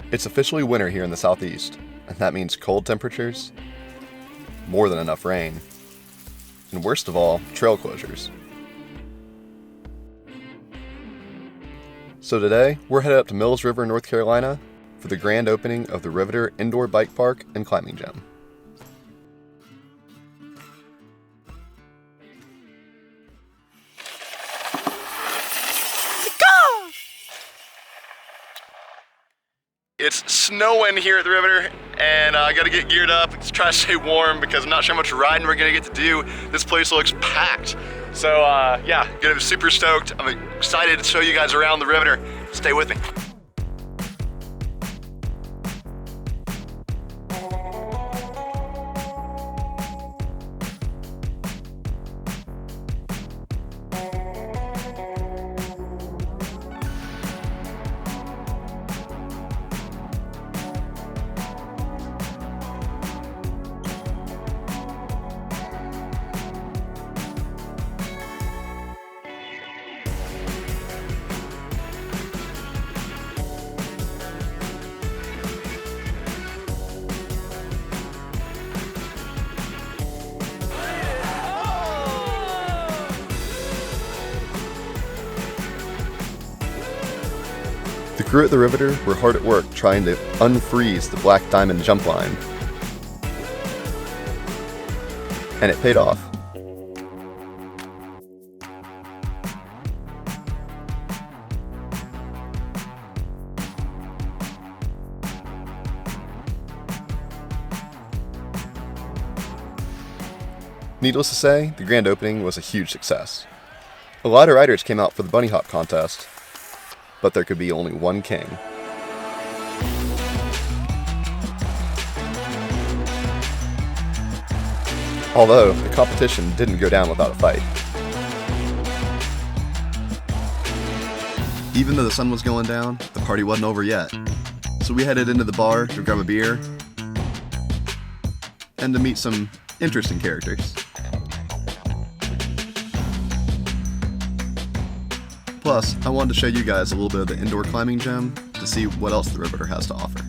It's officially winter here in the southeast, and that means cold temperatures, more than enough rain, and worst of all, trail closures. So today, we're headed up to Mills River, North Carolina for the grand opening of the Riveter Indoor Bike Park and Climbing Gym. It's snowing here at the Riveter, and I gotta get geared up, try to stay warm because I'm not sure how much riding we're gonna get to do. This place looks packed. So yeah, gonna be super stoked. I'm excited to show you guys around the Riveter. Stay with me. The crew at the Riveter were hard at work trying to unfreeze the black diamond jump line. And it paid off. Needless to say, the grand opening was a huge success. A lot of riders came out for the bunny hop contest, but there could be only one king. Although, the competition didn't go down without a fight. Even though the sun was going down, the party wasn't over yet. So we headed into the bar to grab a beer and to meet some interesting characters. Plus, I wanted to show you guys a little bit of the indoor climbing gym to see what else the Riveter has to offer.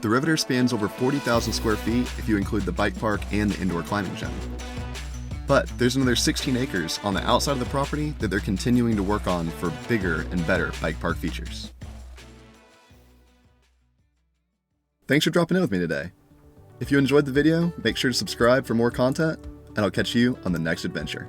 The Riveter spans over 40,000 square feet if you include the bike park and the indoor climbing gym. But there's another 16 acres on the outside of the property that they're continuing to work on for bigger and better bike park features. Thanks for dropping in with me today. If you enjoyed the video, make sure to subscribe for more content, and I'll catch you on the next adventure.